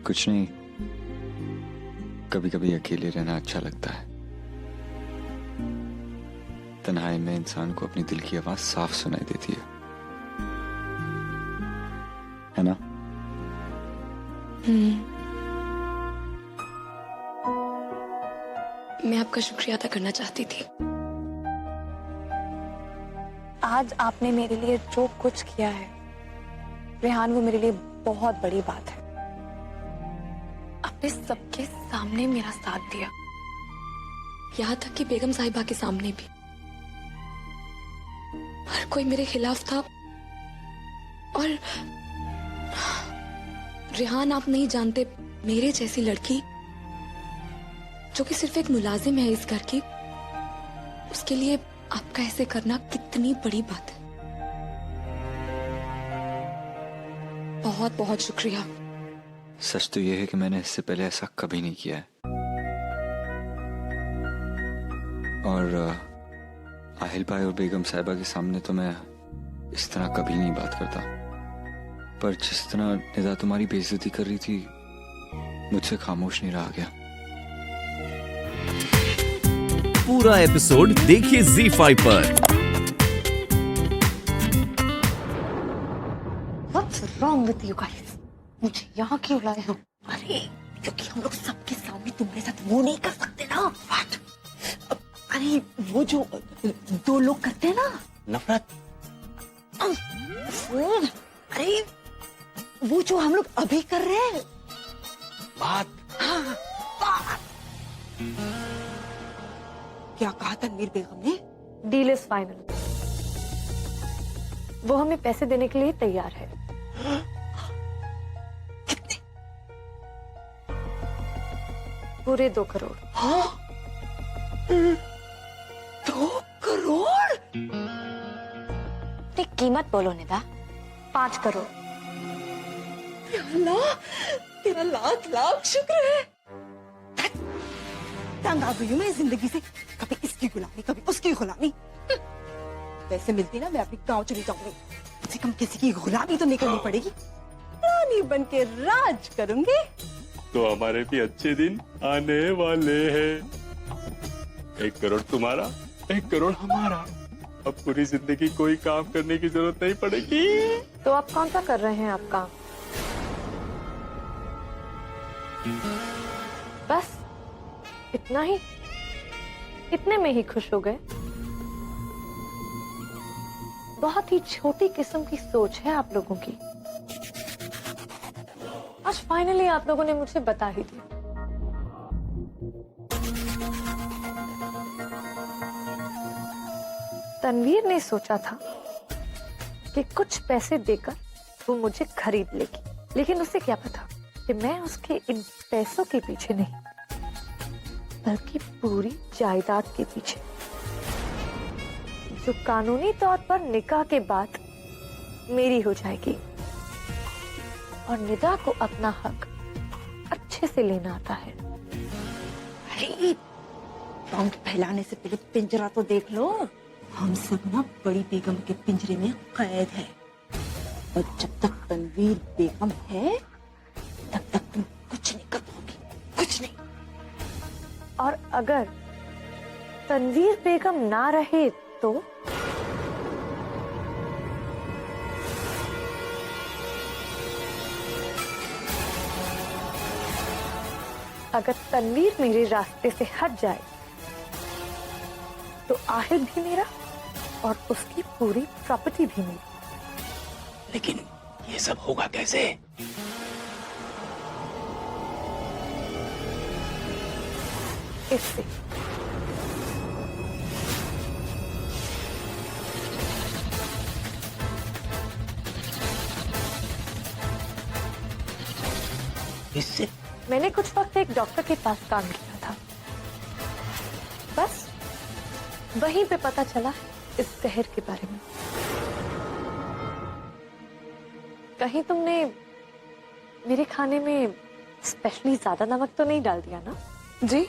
कुछ नहीं, कभी कभी अकेले रहना अच्छा लगता है। तन्हाई में इंसान को अपनी दिल की आवाज साफ सुनाई देती है ना? मैं आपका शुक्रिया अदा करना चाहती थी। आज आपने मेरे लिए जो कुछ किया है रेहान, वो मेरे लिए बहुत बड़ी बात है। आपने सबके सामने मेरा साथ दिया, यहाँ तक कि बेगम साहिबा के सामने भी। हर कोई मेरे खिलाफ था। और रेहान, आप नहीं जानते, मेरे जैसी लड़की जो कि सिर्फ एक मुलाजिम है इस घर की, उसके लिए आपका ऐसे करना कितनी बड़ी बात है। बहुत बहुत शुक्रिया। सच तो यह है कि मैंने इससे पहले ऐसा कभी नहीं किया है। और आहिल भाई और बेगम साहिबा के सामने तो मैं इस तरह कभी नहीं बात करता, पर जिस तरह निदा तुम्हारी बेइज्जती कर रही थी, मुझसे खामोश नहीं रहा गया। पूरा एपिसोड देखिए ZEE5 पर। What's wrong with you guys? मुझे यहाँ क्यों लाए हो? अरे क्योंकि हम लोग सबके सामने तुम्हारे साथ वो नहीं कर सकते ना। What? अरे वो जो दो लोग करते हैं ना, नफरत। अरे वो जो हम लोग अभी कर रहे हैं, बात। हाँ, बात। क्या कहा तनवीर बेगम ने? Deal is final. वो हमें पैसे देने के लिए तैयार है। कितने? पूरे 2 करोड़। हाँ? 2 करोड़? एक कीमत बोलो निदा। 5 करोड़। अल्लाह, तेरा लाख लाख शुक्र है। तंग आ गई हूँ मैं जिंदगी से, कभी इसकी गुलामी कभी उसकी गुलामी। पैसे मिलती ना मैं अपनी गांव चली जाऊंगी, कम से कम किसी की गुलामी तो नहीं करनी पड़ेगी। रानी बन के राज करूंगी। तो हमारे भी अच्छे दिन आने वाले हैं। 1 करोड़ तुम्हारा, 1 करोड़ हमारा। अब पूरी जिंदगी कोई काम करने की जरूरत नहीं पड़ेगी। तो आप कौन सा कर रहे हैं आप काम? बस इतना ही? इतने में ही खुश हो गए? बहुत ही छोटी किस्म की सोच है आप लोगों की। आज फाइनली आप लोगों ने मुझे बता ही दिया। तनवीर ने सोचा था कि कुछ पैसे देकर वो मुझे खरीद लेगी, लेकिन उसे क्या पता कि मैं उसके इन पैसों के पीछे नहीं, बल्कि पूरी जायदाद के पीछे, जो कानूनी तौर पर निकाह के बाद मेरी हो जाएगी। और निदा को अपना हक अच्छे से लेना आता है। अरे पंख फैलाने से पहले पिंजरा तो देख लो। हम सब ना बड़ी बेगम के पिंजरे में कैद है, और जब तक तनवीर बेगम है तब तक तुम कुछ नहीं कर पाओगी, कुछ नहीं। और अगर तनवीर बेगम ना रहे तो? अगर तनवीर मेरे रास्ते से हट जाए तो आहिल भी मेरा और उसकी पूरी प्रॉपर्टी भी मेरी। लेकिन ये सब होगा कैसे? इससे इससे मैंने कुछ वक्त एक डॉक्टर के पास काम किया था, बस वहीं पे पता चला इस जहर के बारे में। कहीं तुमने मेरे खाने में स्पेशली ज्यादा नमक तो नहीं डाल दिया ना? जी,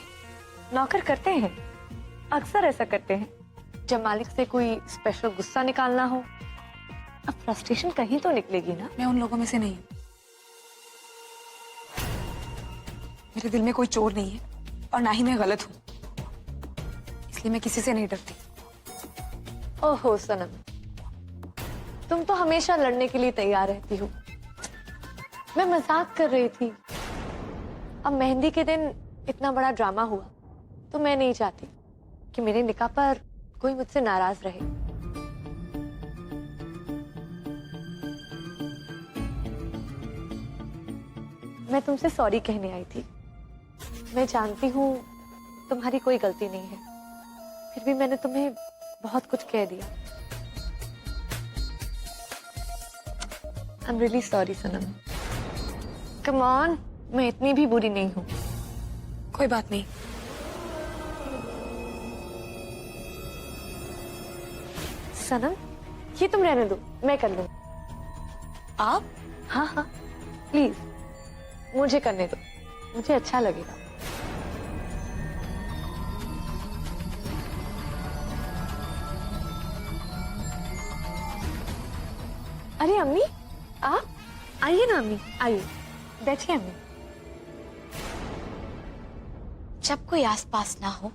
नौकर करते हैं, अक्सर ऐसा करते हैं जब मालिक से कोई स्पेशल गुस्सा निकालना हो। अब फ्रस्ट्रेशन कहीं तो निकलेगी ना। मैं उन लोगों में से नहीं हूँ। मेरे दिल में कोई चोर नहीं है और ना ही मैं गलत हूँ, इसलिए मैं किसी से नहीं डरती। ओहो सनम, तुम तो हमेशा लड़ने के लिए तैयार रहती हो। मैं मजाक कर रही थी। अब मेहंदी के दिन इतना बड़ा ड्रामा हुआ तो मैं नहीं चाहती कि मेरे निकाह पर कोई मुझसे नाराज रहे। मैं तुमसे सॉरी कहने आई थी। मैं जानती हूँ तुम्हारी कोई गलती नहीं है, फिर भी मैंने तुम्हें बहुत कुछ कह दिया। I'm really sorry Sanam. Come on, मैं इतनी भी बुरी नहीं हूँ। कोई बात नहीं। सनम, ये तुम रहने दो, मैं कर लूँ। आप? हाँ हाँ, प्लीज मुझे करने दो, मुझे अच्छा लगेगा। अरे अम्मी, आप आइए ना अम्मी, आइए बैठिए अम्मी। जब कोई आसपास ना हो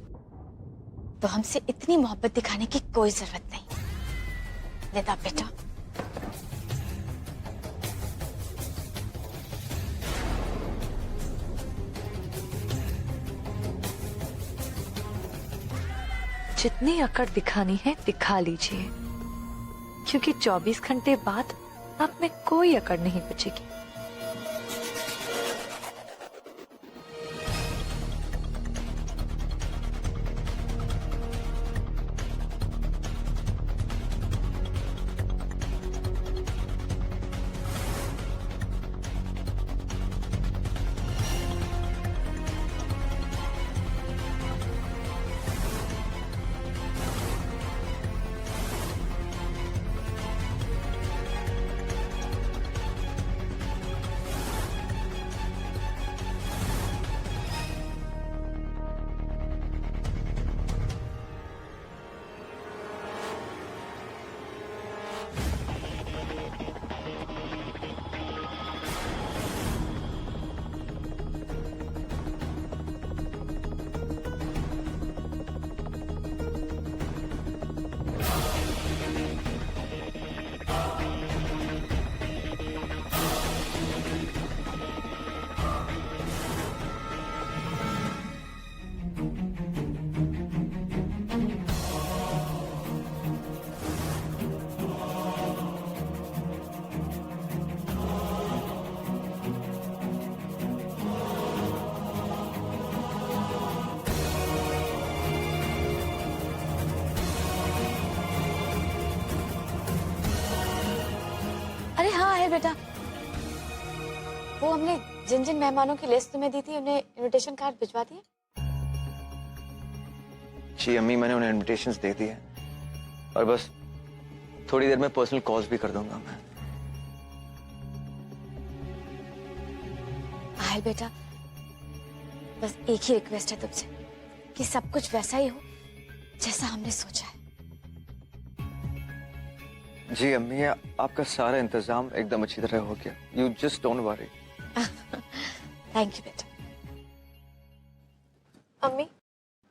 तो हमसे इतनी मोहब्बत दिखाने की कोई जरूरत नहीं। निदा बेटा, जितनी अकड़ दिखानी है दिखा लीजिए, क्योंकि 24 घंटे बाद आप में कोई अकड़ नहीं बचेगी। अरे हाँ है बेटा, वो हमने जिन जिन मेहमानों की लिस्ट तुम्हें दी थी उन्हें इनविटेशन कार्ड भिजवा दिए। जी अम्मी, मैंने उन्हें इनविटेशंस दे दिए और बस थोड़ी देर में पर्सनल कॉल्स भी कर दूंगा मैं। आहिल बेटा, बस एक ही रिक्वेस्ट है तुमसे कि सब कुछ वैसा ही हो जैसा हमने सोचा है। जी अम्मी, आपका सारा इंतजाम एकदम अच्छी तरह हो गया। You just don't worry. Thank you बेटा। अम्मी,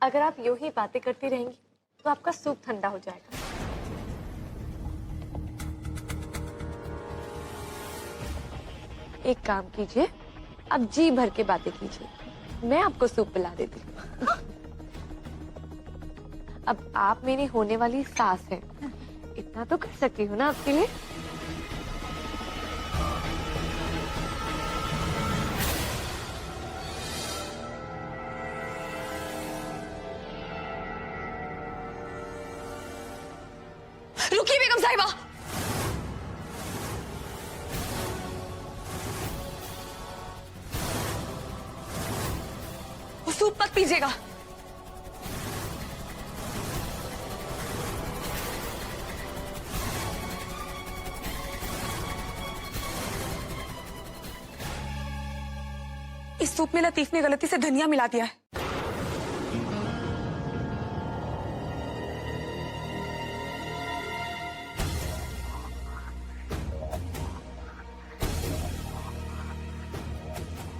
अगर आप यूं ही बातें करती रहेंगी तो आपका सूप ठंडा हो जाएगा। एक काम कीजिए, अब जी भर के बातें कीजिए, मैं आपको सूप पिला देती हूँ। अब आप मेरी होने वाली सास हैं, इतना तो कर सकती हूँ ना आपके लिए। रुकिए बेगम साहिबा, वो सूप मत पीजिएगा। इस सूप में लतीफ ने गलती से धनिया मिला दिया है।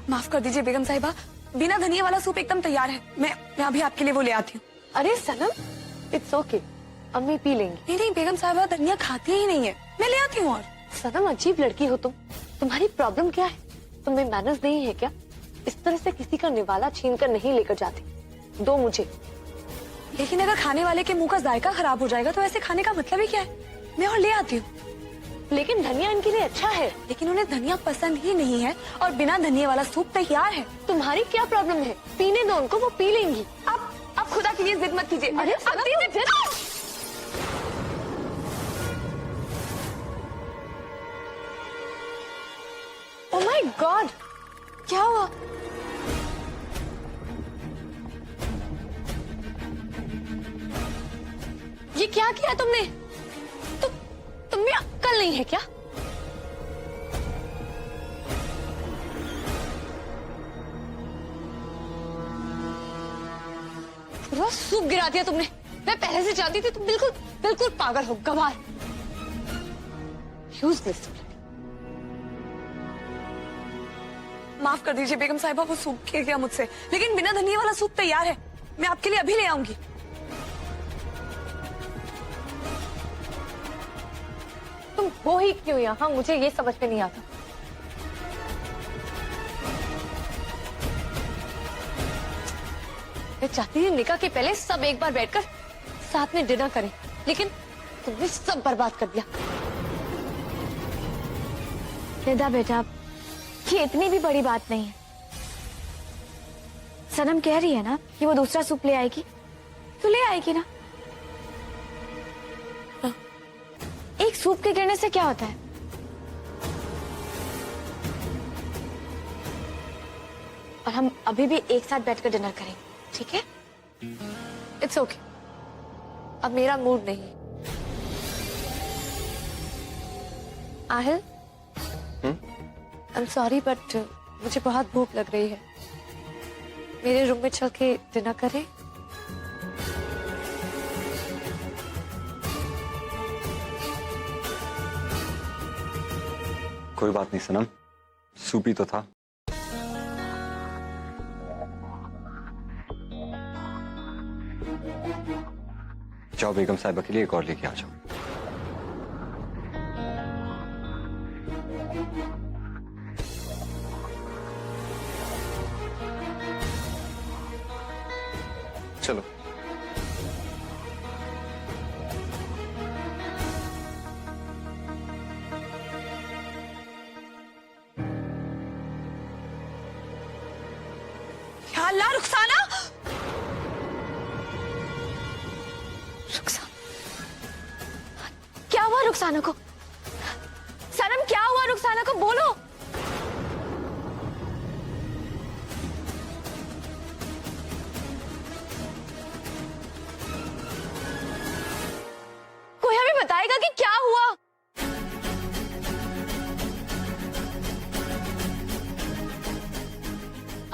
माफ कर दीजिए बेगम साहिबा, बिना धनिया वाला सूप एकदम तैयार है। मैं अभी आपके लिए वो ले आती हूँ। अरे सनम, इट्स ओके, अम्मी पी लेंगी। नहीं नहीं बेगम साहबा, धनिया खाती ही नहीं है, मैं ले आती हूँ। और सनम, अजीब लड़की हो तुम। तुम्हारी प्रॉब्लम क्या है? तुम्हें मैनर्स नहीं है क्या? इस तरह से किसी का निवाला छीन कर नहीं लेकर जाती। दो मुझे। लेकिन अगर खाने वाले के मुंह का जायका खराब हो जाएगा तो ऐसे खाने का मतलब ही क्या है? मैं और ले आती हूँ। लेकिन धनिया इनके लिए अच्छा है। लेकिन उन्हें धनिया पसंद ही नहीं है और बिना धनिया वाला सूप तैयार है। तुम्हारी क्या प्रॉब्लम है? पीने दो उनको, वो पी लेंगी। आप खुदा के लिए जिद मत कीजिए। अरे आप दीजिए। ओह माय गॉड, क्या हुआ? ये क्या किया तुमने? तुम्हें अक्ल नहीं है क्या? पूरा सूप गिरा दिया तुमने। मैं पहले से जानती थी तुम बिल्कुल बिल्कुल पागल हो, गंवार, यूजलेस। माफ कर दीजिए बेगम साहिबा, वो सूप गिर गया मुझसे। लेकिन बिना धनिया वाला सूप तैयार है, मैं आपके लिए अभी ले आऊंगी। तुम हो ही क्यों यहाँ, मुझे ये समझ में नहीं आता। मैं चाहती थी निकाह के पहले सब एक बार बैठकर साथ में डिनर करें, लेकिन तुमने सब बर्बाद कर दिया। निदा बेटा, ये इतनी भी बड़ी बात नहीं है। सनम कह रही है ना कि वो दूसरा सूप ले आएगी, तो ले आएगी ना। एक सूप के गिरने से क्या होता है? और हम अभी भी एक साथ बैठकर डिनर करेंगे, ठीक है? इट्स ओके, अब मेरा मूड नहीं। Aahil, I am sorry but मुझे बहुत भूख लग रही है। मेरे रूम में चल के डिनर करें? कोई बात नहीं सनम, सूप ही तो था। जाओ बेगम साहिबा के लिए एक और लेके आ जाओ। चलो। या अल्लाह, रुखसाना! क्या हुआ रुखसाना को? सनम, क्या हुआ रुखसाना को? बोलो। कोई हमें बताएगा कि क्या हुआ?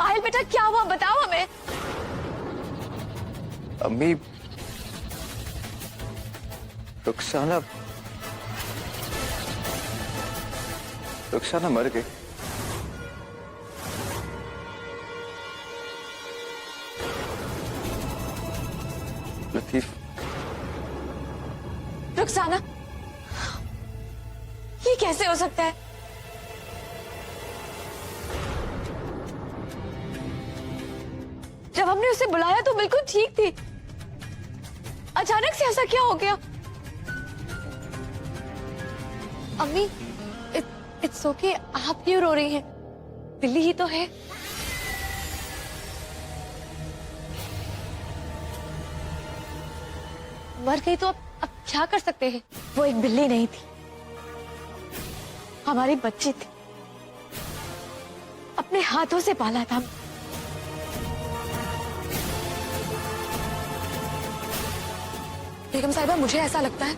आहिल बेटा, क्या हुआ? बताओ हमें। अम्मी, रुखसाना मर गई। लतीफ, रुखसाना, ये कैसे हो सकता है? जब हमने उसे बुलाया तो बिल्कुल ठीक थी, अचानक से ऐसा क्या हो गया? अम्मी, इट्स ओके, आप क्यों रो रही हैं? बिल्ली ही तो है। मर गई तो अब क्या कर सकते हैं? वो एक बिल्ली नहीं थी, हमारी बच्ची थी। अपने हाथों से पाला था। बेगम साहिबा, मुझे ऐसा लगता है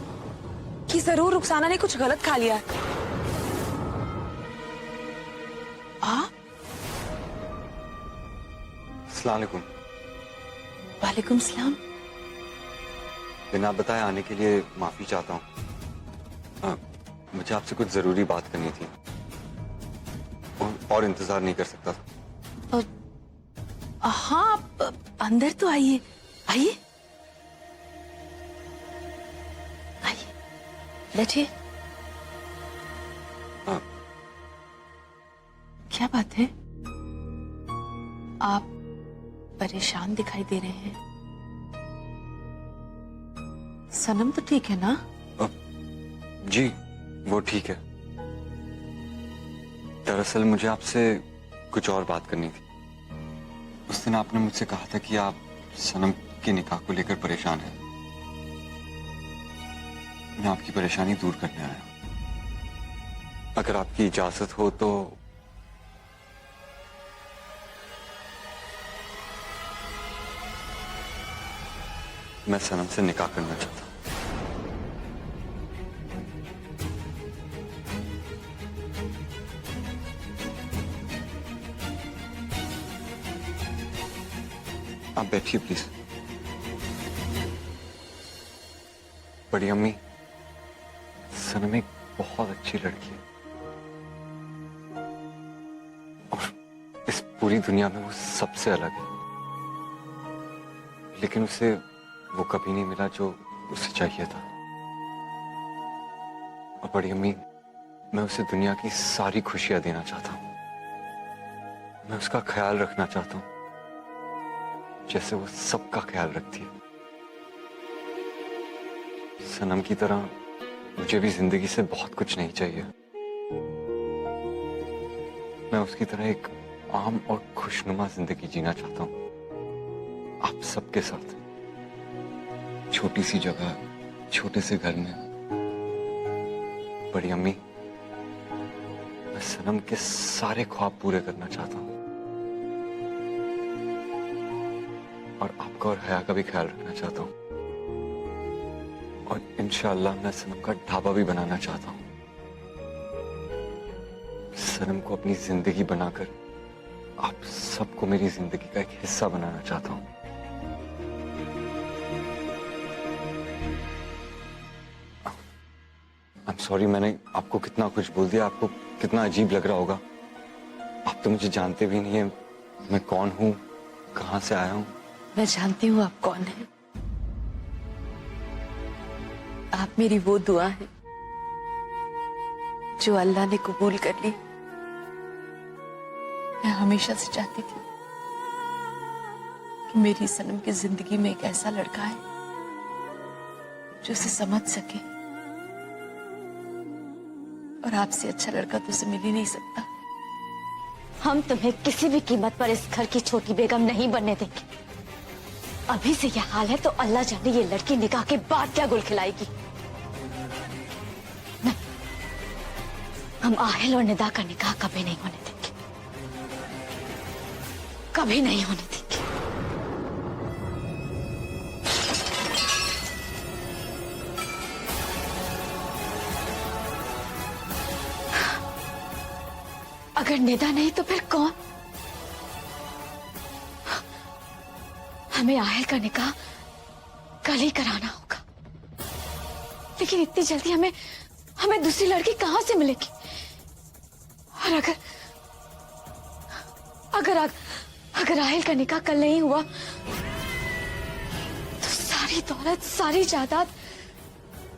कि जरूर रुखसाना ने कुछ गलत खा लिया है। अस्सलाम वालेकुम। वालेकुम सलाम। बिना बताए आने के लिए माफी चाहता हूँ। मुझे आपसे कुछ जरूरी बात करनी थी और इंतजार नहीं कर सकता था। हाँ आप अंदर तो आइए, आइए आइए, बैठिए। क्या बात है, आप परेशान दिखाई दे रहे हैं। सनम तो ठीक है ना? जी वो ठीक है। दरअसल मुझे आपसे कुछ और बात करनी थी। उस दिन आपने मुझसे कहा था कि आप सनम के निकाह को लेकर परेशान हैं। मैं आपकी परेशानी दूर करने आया हूं। अगर आपकी इजाजत हो तो मैं सनम से निकाह करना चाहता हूं। आप बैठिए प्लीज। बड़ी अम्मी, सनम एक बहुत अच्छी लड़की है और इस पूरी दुनिया में वो सबसे अलग है, लेकिन उसे वो कभी नहीं मिला जो उसे चाहिए था। और बड़ी अम्मी, मैं उसे दुनिया की सारी खुशियां देना चाहता हूं। मैं उसका ख्याल रखना चाहता हूं जैसे वो सबका ख्याल रखती है। सनम की तरह मुझे भी जिंदगी से बहुत कुछ नहीं चाहिए। मैं उसकी तरह एक आम और खुशनुमा जिंदगी जीना चाहता हूं, आप सबके साथ, छोटी सी जगह, छोटे से घर में। बड़ी अम्मी, मैं सनम के सारे ख्वाब पूरे करना चाहता हूं और आपका और हया का भी ख्याल रखना चाहता हूं। और इंशाअल्लाह मैं सनम का ढाबा भी बनाना चाहता हूं। सनम को अपनी जिंदगी बनाकर आप सबको मेरी जिंदगी का एक हिस्सा बनाना चाहता हूं। I'm sorry, मैंने आपको कितना कुछ बोल दिया, आपको कितना अजीब लग रहा होगा। आप तो मुझे जानते भी नहीं है, मैं कौन हूं, कहां से आया हूं। मैं जानती हूँ आप कौन हैं। आप मेरी वो दुआ है जो अल्लाह ने कबूल कर ली। मैं हमेशा से चाहती थी कि मेरी सनम की जिंदगी में एक ऐसा लड़का है जो उसे समझ सके, और आपसे अच्छा लड़का तो उसे मिल ही नहीं सकता। हम तुम्हें किसी भी कीमत पर इस घर की छोटी बेगम नहीं बनने देंगे। अभी से यह हाल है तो अल्लाह जाने ये लड़की निकाह के बाद क्या गुल खिलाएगी। नहीं, हम आहिल और निदा का निकाह कभी नहीं होने देंगे, कभी नहीं होने देंगे। अगर निदा नहीं तो फिर कौन? हमें आहिल का निकाह कल ही कराना होगा, लेकिन इतनी जल्दी हमें दूसरी लड़की कहां से मिलेगी? और अगर आहिल का निकाह कल नहीं हुआ तो सारी दौलत, सारी जायदाद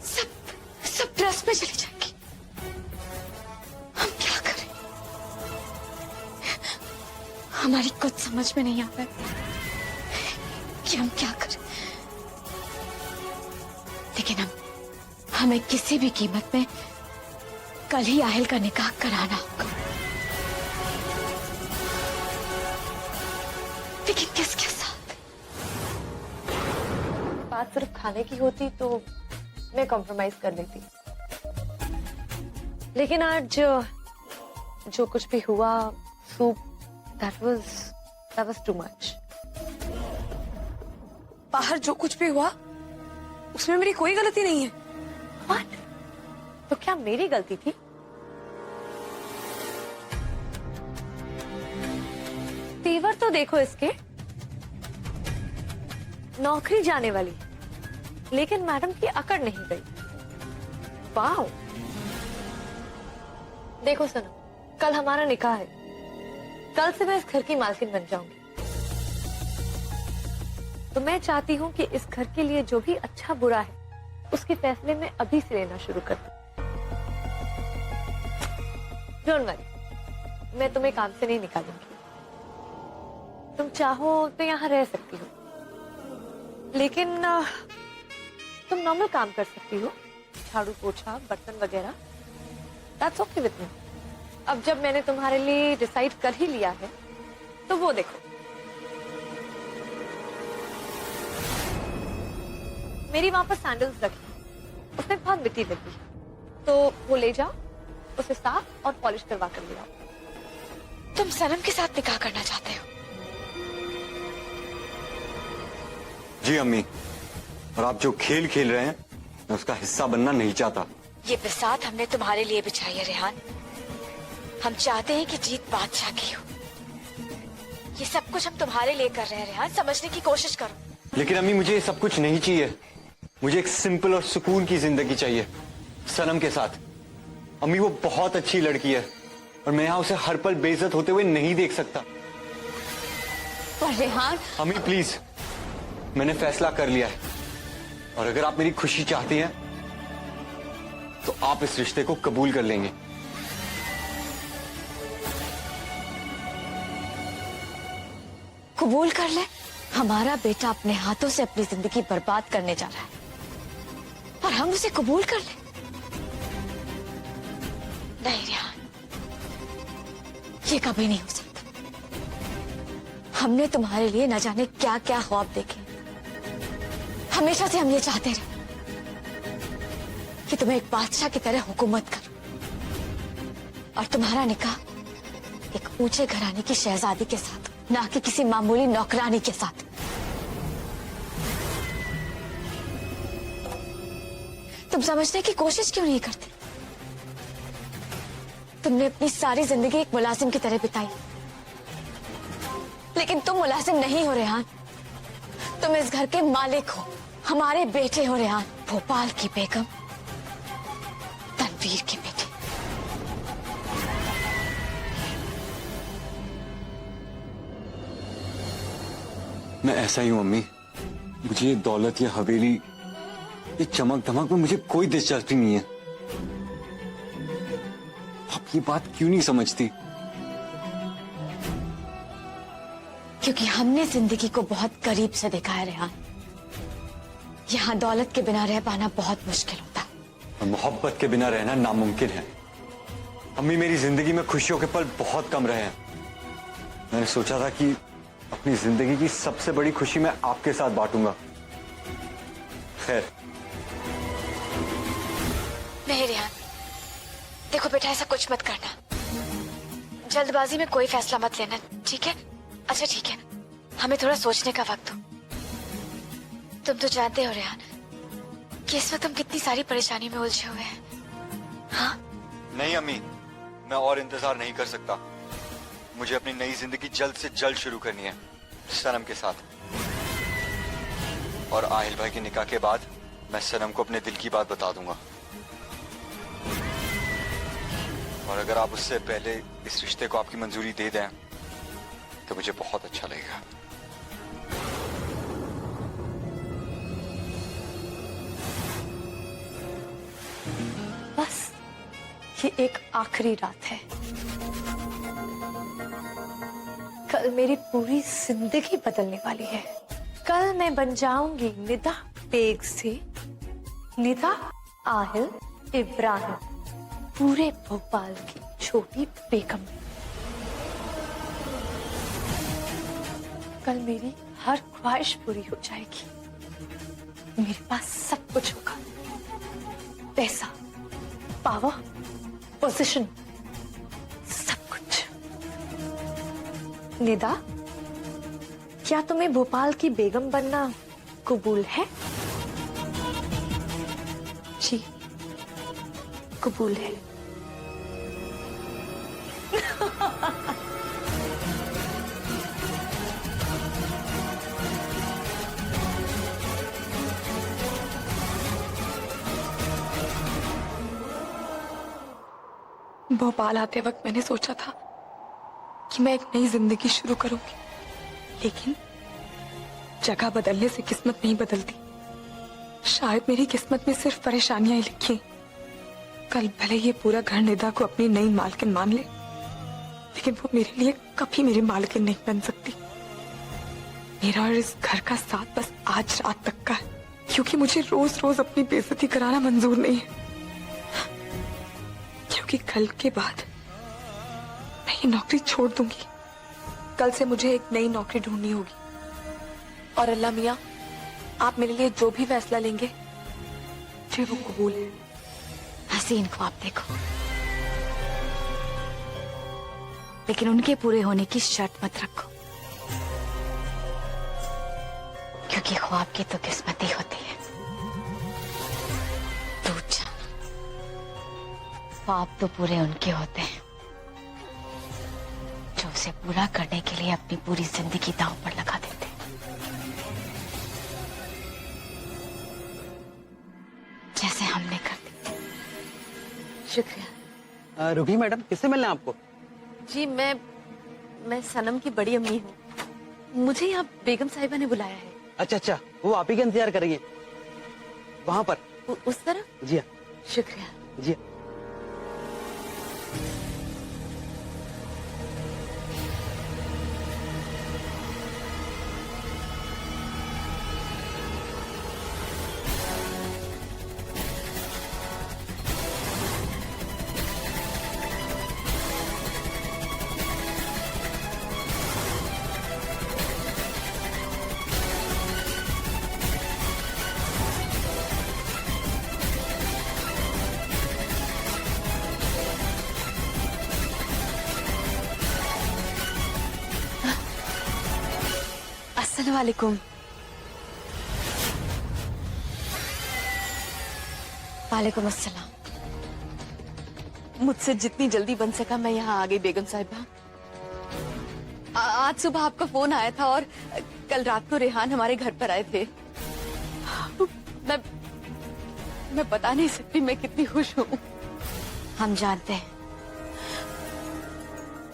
सब ट्रस्ट में चली जाएगी। हम क्या करें? हमारी कुछ समझ में नहीं आ रहा है कि हम क्या करें, लेकिन हमें किसी भी कीमत में कल ही आहिल का निकाह कराना होगा। लेकिन किसके साथ? बात सिर्फ खाने की होती तो मैं कॉम्प्रोमाइज कर लेती, लेकिन आज जो कुछ भी हुआ, soup, that was too much. बाहर जो कुछ भी हुआ उसमें मेरी कोई गलती नहीं है। What? तो क्या मेरी गलती थी? तेवर तो देखो इसके, नौकरी जाने वाली, लेकिन मैडम की अकड़ नहीं गई। वाह! देखो सनम, कल हमारा निकाह है, कल से मैं इस घर की मालकिन बन जाऊंगी। तो मैं चाहती हूँ कि इस घर के लिए जो भी अच्छा बुरा है उसके फैसले मैं अभी से लेना शुरू कर दूं। डोंट वरी, मैं तुम्हें काम से नहीं निकालूंगी। तुम चाहो तो यहाँ रह सकती हो, लेकिन तुम नॉर्मल काम कर सकती हो, झाड़ू पोछा बर्तन वगैरह। That's okay with me. अब जब मैंने तुम्हारे लिए डिसाइड कर ही लिया है तो वो देखो, मेरी वहां पर सैंडल्स रखी, उसमें बहुत मिट्टी लगी है, तो वो ले जाओ, उसे साफ और पॉलिश करवा कर ले आओ। तुम सनम के साथ निकाह करना चाहते हो? जी अम्मी, और आप जो खेल खेल रहे हैं मैं उसका हिस्सा बनना नहीं चाहता। ये बिसात हमने तुम्हारे लिए बिछाई है रेहान। हम चाहते हैं कि जीत बादशाह की हो। ये सब कुछ हम तुम्हारे लिए कर रहे हैं रेहान, समझने की कोशिश करो। लेकिन अम्मी मुझे ये सब कुछ नहीं चाहिए। मुझे एक सिंपल और सुकून की जिंदगी चाहिए सनम के साथ। अम्मी वो बहुत अच्छी लड़की है और मैं यहाँ उसे हर पल बेइज्जत होते हुए नहीं देख सकता। पर रेहान, अम्मी प्लीज, मैंने फैसला कर लिया है और अगर आप मेरी खुशी चाहती हैं तो आप इस रिश्ते को कबूल कर लेंगे। कबूल कर ले। हमारा बेटा अपने हाथों से अपनी जिंदगी बर्बाद करने जा रहा है और हम उसे कबूल कर ले? नहीं रेहान, ये कभी नहीं हो सकता। हमने तुम्हारे लिए न जाने क्या क्या ख्वाब देखे। हमेशा से हम ये चाहते रहे कि तुम्हें एक बादशाह की तरह हुकूमत करो और तुम्हारा निकाह एक ऊंचे घराने की शहजादी के साथ, ना कि किसी मामूली नौकरानी के साथ। तुम समझने की कोशिश क्यों नहीं करते? तुमने अपनी सारी जिंदगी एक मुलाजिम की तरह बिताई, लेकिन तुम मुलाजिम नहीं हो रेहान। तुम इस घर के मालिक हो, हमारे बेटे हो रेहान। भोपाल की बेगम, तनवीर की बेटी। मैं ऐसा ही हूं अम्मी। मुझे ये दौलत, ये हवेली, ये चमक धमक में मुझे कोई दिलचस्पी नहीं है। आप ये बात क्यों नहीं समझती? क्योंकि हमने जिंदगी को बहुत करीब से देखा है रेहान। यहाँ दौलत के बिना रह पाना बहुत मुश्किल होता है और मोहब्बत के बिना रहना नामुमकिन है। अम्मी, मेरी जिंदगी में खुशियों के पल बहुत कम रहे हैं। मैंने सोचा था कि अपनी जिंदगी की सबसे बड़ी खुशी मैं आपके साथ बांटूंगा। खैर, नहीं रेहान, देखो बेटा, ऐसा कुछ मत करना। जल्दबाजी में कोई फैसला मत लेना, ठीक है? अच्छा ठीक है, हमें थोड़ा सोचने का वक्त दो। तुम तो जानते हो रेहान कि इस वक्त हम कितनी सारी परेशानी में उलझे हुए हैं। हाँ? नहीं अम्मी, मैं और इंतजार नहीं कर सकता। मुझे अपनी नई जिंदगी जल्द से जल्द शुरू करनी है सनम के साथ। और आहिल भाई के निकाह के बाद मैं सनम को अपने दिल की बात बता दूंगा। और अगर आप उससे पहले इस रिश्ते को आपकी मंजूरी दे दें तो मुझे बहुत अच्छा लगेगा। बस ये एक आखिरी रात है। कल मेरी पूरी जिंदगी बदलने वाली है। कल मैं बन जाऊंगी निदा बेग से निदा आहिल इब्राहिम, पूरे भोपाल की छोटी बेगम। कल मेरी हर ख्वाहिश पूरी हो जाएगी। मेरे पास सब कुछ होगा, पैसा, पावर, पोजीशन, सब कुछ। निदा, क्या तुम्हें भोपाल की बेगम बनना कबूल है? जी, कबूल है। भोपाल आते वक्त मैंने सोचा था कि मैं एक नई जिंदगी शुरू करूंगी, लेकिन जगह बदलने से किस्मत नहीं बदलती। शायद मेरी किस्मत में सिर्फ परेशानियां ही लिखी हैं। कल भले ये पूरा घर निदा को अपनी नई मालकिन मान ले, लेकिन वो मेरे लिए कभी मेरी मालकिन नहीं बन सकती। मेरा और इस घर का साथ बस आज रात तक का है, क्योंकि मुझे रोज रोज अपनी बेइज्जती कराना मंजूर नहीं है। क्योंकि कल के बाद मैं ये नौकरी छोड़ दूंगी। कल से मुझे एक नई नौकरी ढूंढनी होगी। और अल्लाह मियाँ, आप मेरे लिए जो भी फैसला लेंगे मुझे वो कबूल है। हसीन ख्वाब देखो, लेकिन उनके पूरे होने की शर्त मत रखो, क्योंकि ख्वाब की तो किस्मत ही होती है। टूट जाना, ख्वाब तो पूरे उनके होते हैं जो उसे पूरा करने के लिए अपनी पूरी जिंदगी दांव पर लगा देते हैं। जैसे हमने कर दी। शुक्रिया। रुकी मैडम, किससे मिलना है आपको? जी मैं सनम की बड़ी अम्मी हूँ। मुझे यहाँ बेगम साहिबा ने बुलाया है। अच्छा अच्छा, वो आप ही का इंतजार करेंगे वहाँ पर। उस तरफ? जी हाँ। शुक्रिया। जी हाँ। अस्सलाम वालेकुम। वालेकुम अस्सलाम। मुझसे जितनी जल्दी बन सका मैं यहाँ आ गई बेगम साहिबा। आज सुबह आपका फोन आया था और कल रात को रेहान हमारे घर पर आए थे। मैं बता नहीं सकती मैं कितनी खुश हूँ। हम जानते हैं।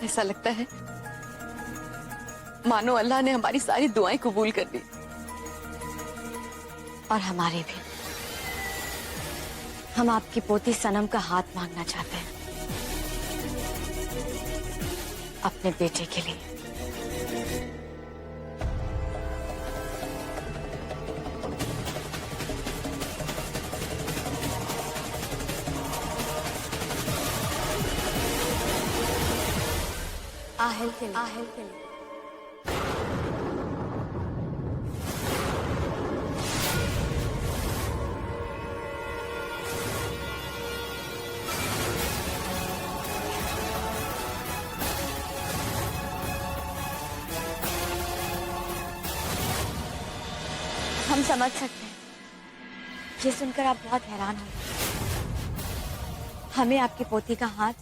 ऐसा लगता है मानो अल्लाह ने हमारी सारी दुआएं कबूल कर दी। और हमारे भी। हम आपकी पोती सनम का हाथ मांगना चाहते हैं अपने बेटे के लिए। आहल के लिए। हम समझ सकते हैं, ये सुनकर आप बहुत हैरान होंगे। हमें आपकी पोती का हाथ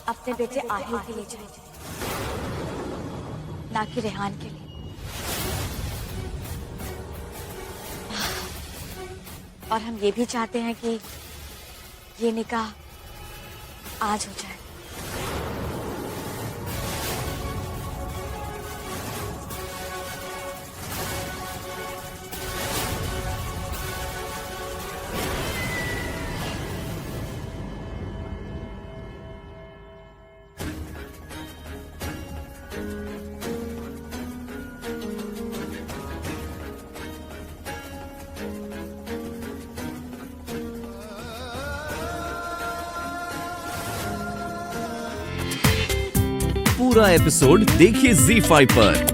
अपने बेटे आहिल के लिए चाहिए, ना कि रेहान के लिए। और हम ये भी चाहते हैं कि ये निकाह आज हो जाए। पूरा एपिसोड देखिए ZEE5 पर।